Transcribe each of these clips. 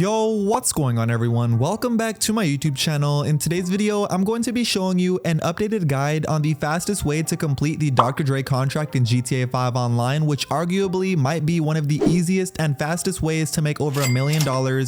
Yo, what's going on everyone? Welcome back to my YouTube channel. In today's video, I'm going to be showing you an updated guide on the fastest way to complete the Dr. Dre contract in GTA 5 Online, which arguably might be one of the easiest and fastest ways to make over $1 million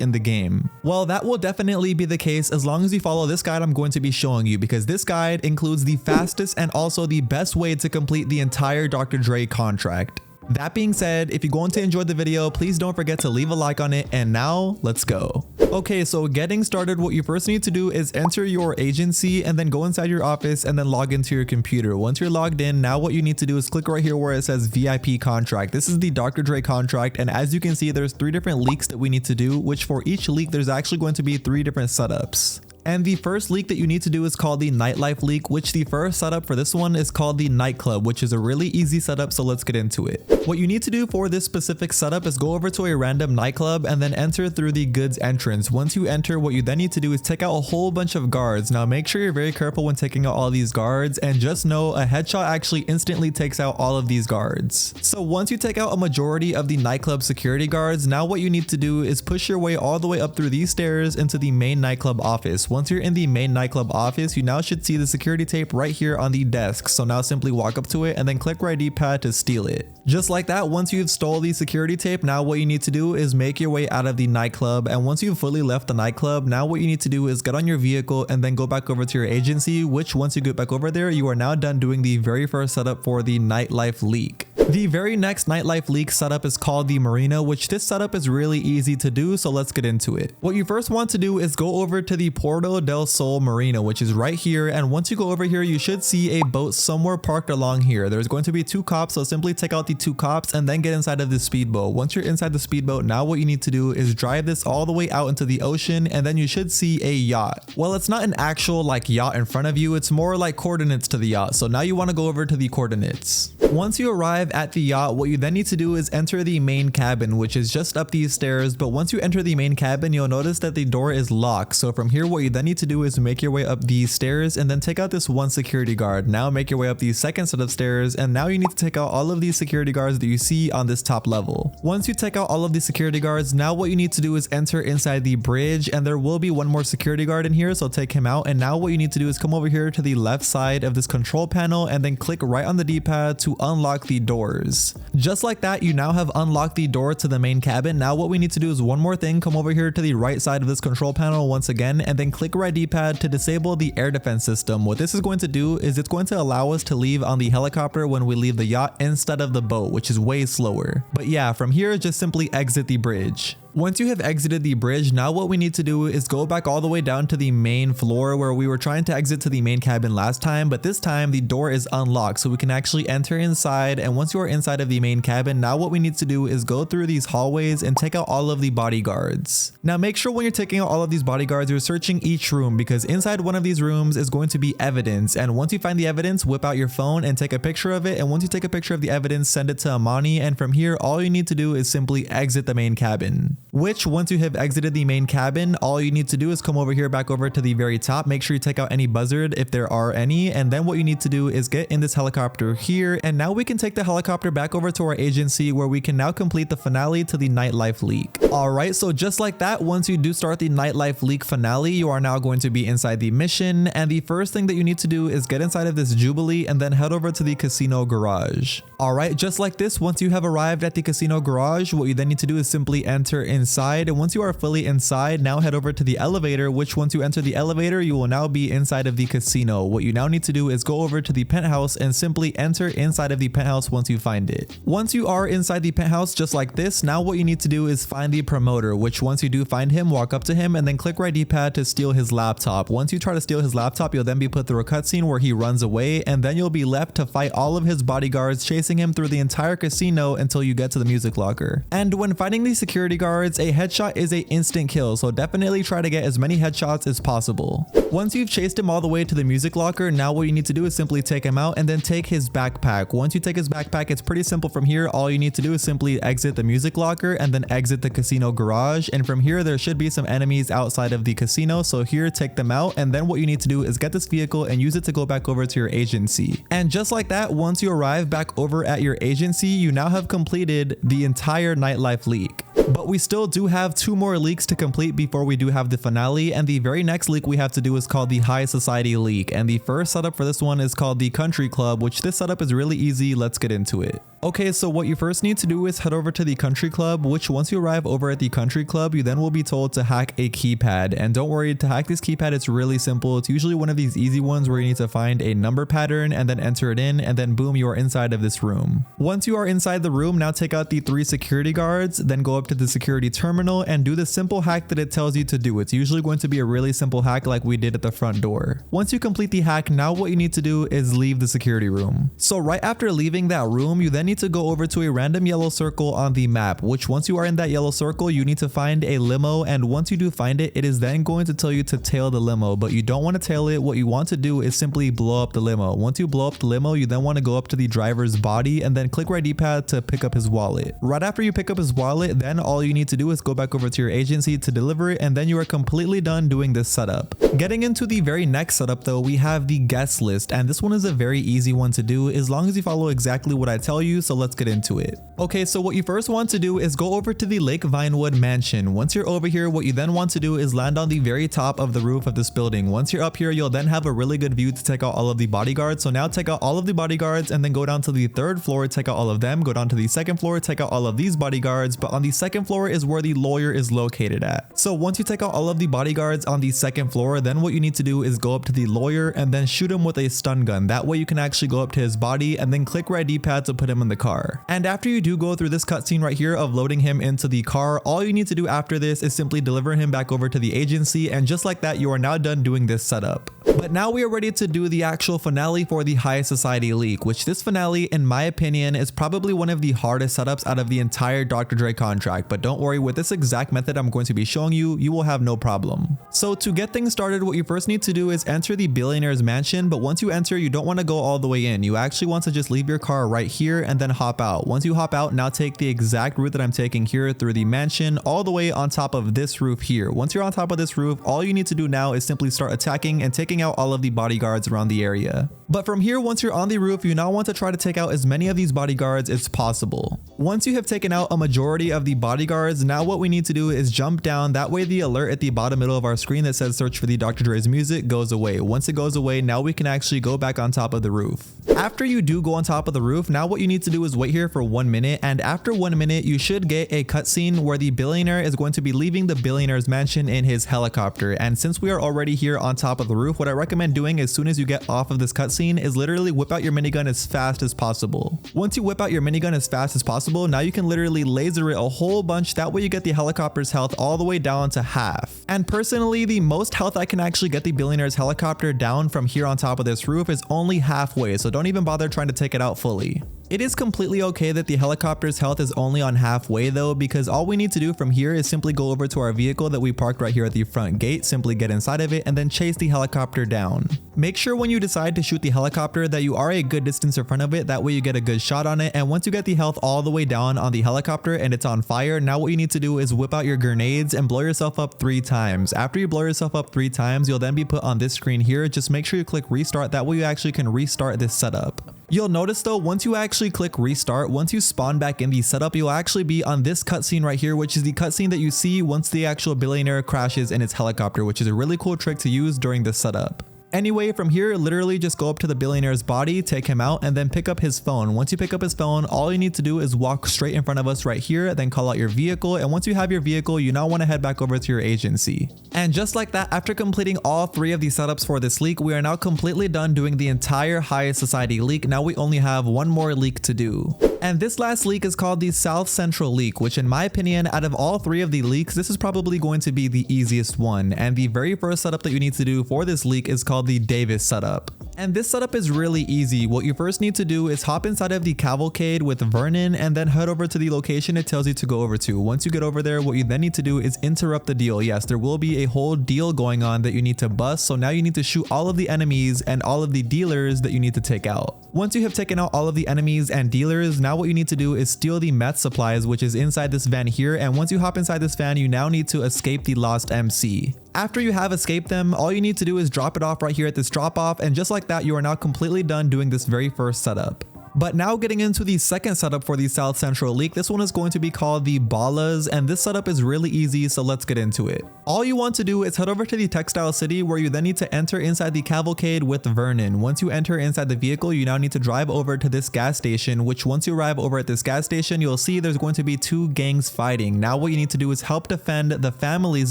in the game. Well, that will definitely be the case as long as you follow this guide I'm going to be showing you, because this guide includes the fastest and also the best way to complete the entire Dr. Dre contract. That being said, if you're going to enjoy the video, please don't forget to leave a like on it, and now let's go. Okay, so getting started, what you first need to do is enter your agency and then go inside your office and then log into your computer. Once you're logged in, now what you need to do is click right here where it says VIP contract. This is the Dr. Dre contract, and as you can see, there's 3 different leaks that we need to do, which for each leak, there's actually going to be 3 different setups. And the first leak that you need to do is called the Nightlife leak, which the first setup for this one is called the Nightclub, which is a really easy setup, so let's get into it. What you need to do for this specific setup is go over to a random nightclub and then enter through the goods entrance. Once you enter, what you then need to do is take out a whole bunch of guards. Now make sure you're very careful when taking out all these guards, and just know a headshot actually instantly takes out all of these guards. So once you take out a majority of the nightclub security guards, now what you need to do is push your way all the way up through these stairs into the main nightclub office. Once you're in the main nightclub office, you now should see the security tape right here on the desk. So now simply walk up to it and then click right D-pad to steal it. Just like that, once you've stole the security tape, now what you need to do is make your way out of the nightclub. And once you've fully left the nightclub, now what you need to do is get on your vehicle and then go back over to your agency, which once you get back over there, you are now done doing the very first setup for the Nightlife leak. The very next Nightlife leak setup is called the Marina, which this setup is really easy to do, so let's get into it. What you first want to do is go over to the Puerto del Sol Marina, which is right here, and once you go over here, you should see a boat somewhere parked along here. There's going to be 2 cops, so simply take out the 2 cops and then get inside of the speedboat. Once you're inside the speedboat, now what you need to do is drive this all the way out into the ocean, and then you should see a yacht. Well, it's not an actual like yacht in front of you, it's more like coordinates to the yacht. So now you want to go over to the coordinates. Once you arrive at the yacht, what you then need to do is enter the main cabin, which is just up these stairs. But once you enter the main cabin, you'll notice that the door is locked. So from here, what you then need to do is make your way up these stairs and then take out this 1 security guard. Now make your way up the second set of stairs, and now you need to take out all of these security guards that you see on this top level. Once you take out all of these security guards, now what you need to do is enter inside the bridge, and there will be 1 more security guard in here, so take him out. And now what you need to do is come over here to the left side of this control panel and then click right on the D-pad to unlock the doors. Just like that, you now have unlocked the door to the main cabin. Now what we need to do is 1 more thing, come over here to the right side of this control panel once again, and then click right D-pad to disable the air defense system. What this is going to do is it's going to allow us to leave on the helicopter when we leave the yacht instead of the boat, which is way slower. But yeah, from here, just simply exit the bridge. Once you have exited the bridge, now what we need to do is go back all the way down to the main floor where we were trying to exit to the main cabin last time, but this time the door is unlocked, so we can actually enter inside. And once you are inside of the main cabin, now what we need to do is go through these hallways and take out all of the bodyguards. Now make sure when you're taking out all of these bodyguards, you're searching each room, because inside one of these rooms is going to be evidence. And once you find the evidence, whip out your phone and take a picture of it. And once you take a picture of the evidence, send it to Amani. And from here, all you need to do is simply exit the main cabin. Which once you have exited the main cabin, all you need to do is come over here back over to the very top. Make sure you take out any buzzard if there are any, and then what you need to do is get in this helicopter here. And now we can take the helicopter back over to our agency where we can now complete the finale to the Nightlife leak. Alright, so just like that, once you do start the Nightlife leak finale, you are now going to be inside the mission, and the first thing that you need to do is get inside of this Jubilee and then head over to the casino garage. Alright, just like this, once you have arrived at the casino garage, what you then need to do is simply enter inside. And once you are fully inside, now head over to the elevator, which once you enter the elevator, you will now be inside of the casino. What you now need to do is go over to the penthouse and simply enter inside of the penthouse once you find it. Once you are inside the penthouse, just like this, now what you need to do is find the promoter, which once you do find him, walk up to him and then click right D-pad to steal his laptop. Once you try to steal his laptop, you'll then be put through a cutscene where he runs away, and then you'll be left to fight all of his bodyguards, chasing him through the entire casino until you get to the music locker. And when fighting these security guards, a headshot is a instant kill, so definitely try to get as many headshots as possible. Once you've chased him all the way to the music locker, now what you need to do is simply take him out and then take his backpack. Once you take his backpack, it's pretty simple from here. All you need to do is simply exit the music locker and then exit the casino garage, and from here there should be some enemies outside of the casino, so here take them out. And then what you need to do is get this vehicle and use it to go back over to your agency. And just like that, once you arrive back over at your agency, you now have completed the entire Nightlife leak. But we still do have 2 more leaks to complete before we do have the finale, and the very next leak we have to do is called the High Society leak, and the first setup for this one is called the Country Club, which this setup is really easy. Let's get into it. Okay, so what you first need to do is head over to the Country Club, which once you arrive over at the Country Club, you then will be told to hack a keypad. And don't worry, to hack this keypad, it's really simple. It's usually one of these easy ones where you need to find a number pattern and then enter it in, and then boom, you are inside of this room. Once you are inside the room, now take out the 3 security guards, then go up to the security terminal and do the simple hack that it tells you to do. It's usually going to be a really simple hack like we did at the front door. Once you complete the hack, now what you need to do is leave the security room. So right after leaving that room, you then need to go over to a random yellow circle on the map, which once you are in that yellow circle, you need to find a limo, and once you do find it, it is then going to tell you to tail the limo, but you don't want to tail it. What you want to do is simply blow up the limo. Once you blow up the limo, you then want to go up to the driver's body and then click right D-pad to pick up his wallet. Right after you pick up his wallet, then all you need to do is go back over to your agency to deliver it, and then you are completely done doing this setup. Getting into the very next setup though, we have the guest list, and this one is a very easy one to do as long as you follow exactly what I tell you, so let's get into it. Okay, so what you first want to do is go over to the Lake Vinewood mansion. Once you're over here, what you then want to do is land on the very top of the roof of this building. Once you're up here, you'll then have a really good view to take out all of the bodyguards. So now take out all of the bodyguards and then go down to the 3rd floor, take out all of them, go down to the 2nd floor, take out all of these bodyguards, but on the 2nd floor is where the lawyer is located at. So once you take out all of the bodyguards on the 2nd floor, then what you need to do is go up to the lawyer and then shoot him with a stun gun. That way you can actually go up to his body and then click right D-pad to put him in the car. And after you do go through this cutscene right here of loading him into the car, all you need to do after this is simply deliver him back over to the agency, and just like that, you are now done doing this setup. But now we are ready to do the actual finale for the High Society leak, which this finale, in my opinion, is probably one of the hardest setups out of the entire Dr. Dre contract. But don't worry, with this exact method I'm going to be showing you, you will have no problem. So to get things started, what you first need to do is enter the billionaire's mansion, but once you enter, you don't want to go all the way in. You actually want to just leave your car right here and then hop out. Once you hop out, now take the exact route that I'm taking here through the mansion all the way on top of this roof here. Once you're on top of this roof, all you need to do now is simply start attacking and taking out all of the bodyguards around the area. But from here, once you're on the roof, you now want to try to take out as many of these bodyguards as possible. Once you have taken out a majority of the bodyguards, now what we need to do is jump down. That way the alert at the bottom middle of our screen that says search for the Dr. Dre's music goes away. Once it goes away, now we can actually go back on top of the roof. After you do go on top of the roof, now what you need to do is wait here for 1 minute, and after 1 minute, you should get a cutscene where the billionaire is going to be leaving the billionaire's mansion in his helicopter. And since we are already here on top of the roof, what I recommend doing as soon as you get off of this cutscene is literally whip out your minigun as fast as possible. Once you whip out your minigun as fast as possible, now you can literally laser it a whole bunch. That way you get the helicopter's health all the way down to half. And personally, the most health I can actually get the billionaire's helicopter down from here on top of this roof is only halfway, so don't even bother trying to take it out fully. It is completely okay that the helicopter's health is only on halfway though, because all we need to do from here is simply go over to our vehicle that we parked right here at the front gate, simply get inside of it and then chase the helicopter down. Make sure when you decide to shoot the helicopter that you are a good distance in front of it, that way you get a good shot on it. And once you get the health all the way down on the helicopter and it's on fire, now what you need to do is whip out your grenades and blow yourself up 3 times. After you blow yourself up 3 times, you'll then be put on this screen here. Just make sure you click restart, that way you actually can restart this setup. You'll notice though, once you actually click restart, once you spawn back in the setup, you'll actually be on this cutscene right here, which is the cutscene that you see once the actual billionaire crashes in its helicopter, which is a really cool trick to use during this setup. Anyway, from here, literally just go up to the billionaire's body, take him out, and then pick up his phone. Once you pick up his phone, all you need to do is walk straight in front of us right here, then call out your vehicle. And once you have your vehicle, you now want to head back over to your agency. And just like that, after completing all 3 of the setups for this leak, we are now completely done doing the entire High Society leak. Now we only have 1 more leak to do. And this last leak is called the South Central leak, which in my opinion, out of all 3 of the leaks, this is probably going to be the easiest one. And the very first setup that you need to do for this leak is called the Davis setup. And this setup is really easy. What you first need to do is hop inside of the cavalcade with Vernon and then head over to the location it tells you to go over to. Once you get over there, what you then need to do is interrupt the deal. Yes, there will be a whole deal going on that you need to bust. So now you need to shoot all of the enemies and all of the dealers that you need to take out. Once you have taken out all of the enemies and dealers, now what you need to do is steal the meth supplies, which is inside this van here. And once you hop inside this van, you now need to escape the lost MC. After you have escaped them, all you need to do is drop it off right here at this drop off, and just like that, you are now completely done doing this very first setup. But now getting into the second setup for the South Central League, this one is going to be called the Ballas, and this setup is really easy, so let's get into it. All you want to do is head over to the Textile City, where you then need to enter inside the cavalcade with Vernon. Once you enter inside the vehicle, you now need to drive over to this gas station, which once you arrive over at this gas station, you'll see there's going to be two gangs fighting. Now what you need to do is help defend the family's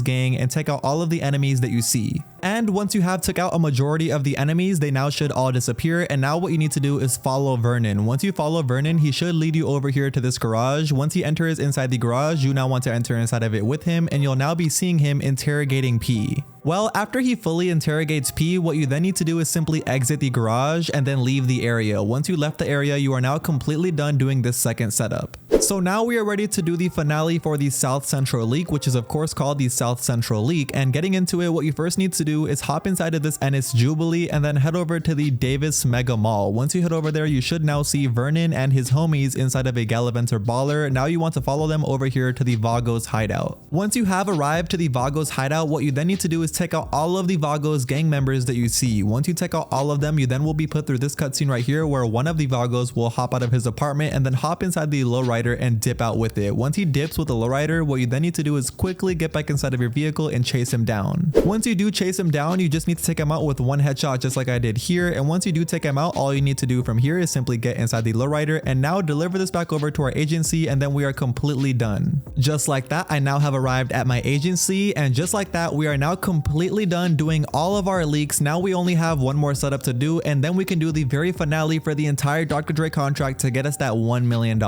gang and take out all of the enemies that you see. And once you have took out a majority of the enemies, they now should all disappear. And now what you need to do is follow Vernon. Once you follow Vernon, he should lead you over here to this garage. Once he enters inside the garage, you now want to enter inside of it with him, and you'll now be seeing him interrogating P. Well, after he fully interrogates P, what you then need to do is simply exit the garage and then leave the area. Once you left the area, you are now completely done doing this second setup. So now we are ready to do the finale for the South Central League, which is of course called the South Central League. And getting into it, what you first need to do is hop inside of this Ennis Jubilee and then head over to the Davis Mega Mall. Once you head over there, you should now see Vernon and his homies inside of a Gallivanter Baller. Now you want to follow them over here to the Vagos hideout. Once you have arrived to the Vagos hideout, what you then need to do is take out all of the Vagos gang members that you see. Once you take out all of them, you then will be put through this cutscene right here, where one of the Vagos will hop out of his apartment and then hop inside the lowrider and dip out with it. Once he dips with the lowrider, what you then need to do is quickly get back inside of your vehicle and chase him down. Once you do chase him down, you just need to take him out with one headshot, just like I did here. And once you do take him out, all you need to do from here is simply get inside the lowrider and now deliver this back over to our agency, and then we are completely done. Just like that, I now have arrived at my agency, and just like that, we are now completely done doing all of our leaks. Now we only have one more setup to do, and then we can do the very finale for the entire Dr. Dre contract to get us that $1 million.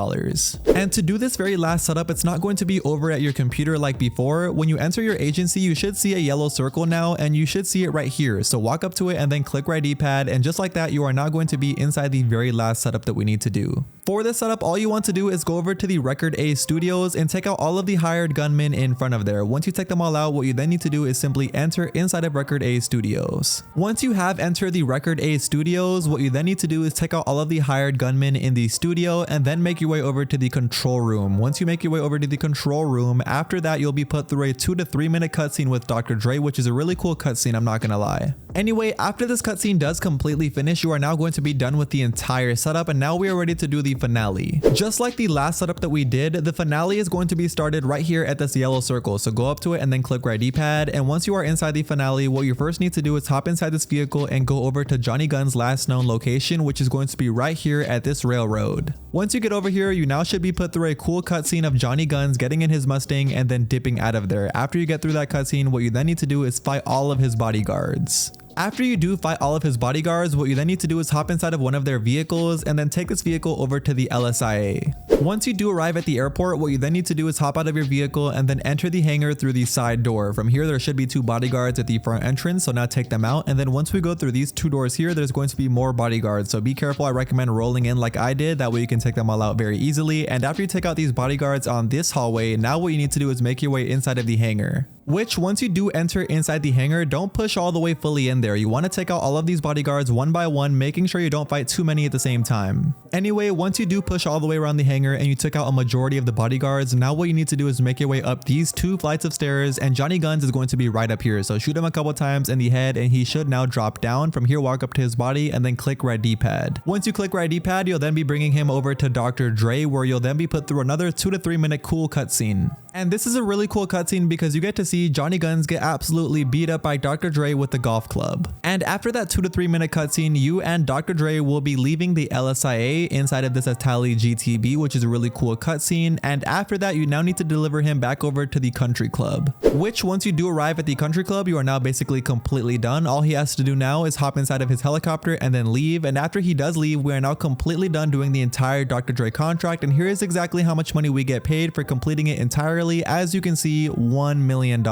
And to do this very last setup, it's not going to be over at your computer like before. When you enter your agency, you should see a yellow circle now, and you should see it right here. So walk up to it and then click right D-pad, and just like that, you are now going to be inside the very last setup that we need to do. For this setup, all you want to do is go over to the Record A Studios and take out all of the hired gunmen in front of there. Once you take them all out, what you then need to do is simply enter inside of Record A Studios. Once you have entered the Record A Studios, what you then need to do is take out all of the hired gunmen in the studio and then make your way over to the control room. Once you make your way over to the control room, after that, you'll be put through a 2 to 3 minute cutscene with Dr. Dre, which is a really cool cutscene, I'm not gonna lie. Anyway, after this cutscene does completely finish, you are now going to be done with the entire setup, and now we are ready to do the finale. Just like the last setup that we did, the finale is going to be started right here at this yellow circle. So go up to it and then click right D-pad, and once you are inside the finale, what you first need to do is hop inside this vehicle and go over to Johnny Gunn's last known location, which is going to be right here at this railroad. Once you get over here, you now should be put through a cool cutscene of Johnny Gunn's getting in his Mustang and then dipping out of there. After you get through that cutscene, what you then need to do is fight all of his bodyguards. After you do fight all of his bodyguards, what you then need to do is hop inside of one of their vehicles and then take this vehicle over to the LSIA. Once you do arrive at the airport, what you then need to do is hop out of your vehicle and then enter the hangar through the side door. From here, there should be 2 bodyguards at the front entrance, so now take them out. And then once we go through these 2 doors here, there's going to be more bodyguards. So be careful, I recommend rolling in like I did, that way you can take them all out very easily. And after you take out these bodyguards on this hallway, now what you need to do is make your way inside of the hangar. Which once you do enter inside the hangar, don't push all the way fully in there. You want to take out all of these bodyguards one by one, making sure you don't fight too many at the same time. Anyway, once you do push all the way around the hangar and you took out a majority of the bodyguards, now what you need to do is make your way up these 2 flights of stairs, and Johnny Guns is going to be right up here. So shoot him a couple times in the head and he should now drop down. From here, walk up to his body and then click right D-pad. Once you click right D-pad, you'll then be bringing him over to Dr. Dre, where you'll then be put through another 2 to 3 minute cool cutscene. And this is a really cool cutscene because you get to see Johnny Guns get absolutely beat up by Dr. Dre with the golf club. And after that 2 to 3 minute cutscene, you and Dr. Dre will be leaving the LSIA inside of this Atali GTB, which is a really cool cutscene. And after that, you now need to deliver him back over to the country club, which once you do arrive at the country club, you are now basically completely done. All he has to do now is hop inside of his helicopter and then leave. And after he does leave, we are now completely done doing the entire Dr. Dre contract. And here is exactly how much money we get paid for completing it entirely. As you can see, $1 million.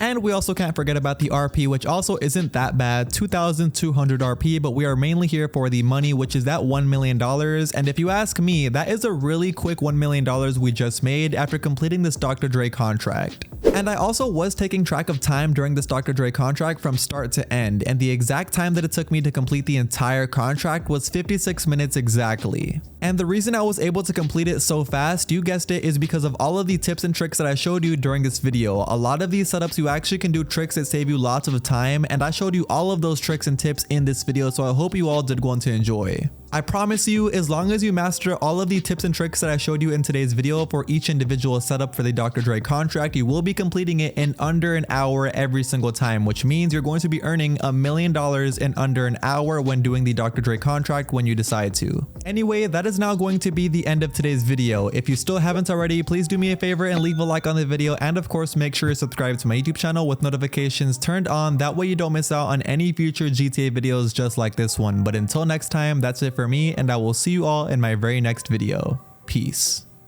And we also can't forget about the RP, which also isn't that bad, 2,200 RP, but we are mainly here for the money, which is that $1 million. And if you ask me, that is a really quick $1 million we just made after completing this Dr. Dre contract. And I also was taking track of time during this Dr. Dre contract from start to end, and the exact time that it took me to complete the entire contract was 56 minutes exactly. And the reason I was able to complete it so fast, you guessed it, is because of all of the tips and tricks that I showed you during this video. A lot of these setups, you actually can do tricks that save you lots of time, and I showed you all of those tricks and tips in this video, so I hope you all did go on to enjoy. I promise you, as long as you master all of the tips and tricks that I showed you in today's video for each individual setup for the Dr. Dre contract, you will be completing it in under an hour every single time, which means you're going to be earning $1 million in under an hour when doing the Dr. Dre contract when you decide to. Anyway, that is now going to be the end of today's video. If you still haven't already, please do me a favor and leave a like on the video, and of course make sure you subscribe to my YouTube channel with notifications turned on. That way you don't miss out on any future GTA videos just like this one. But until next time, that's it for me, and I will see you all in my very next video. Peace.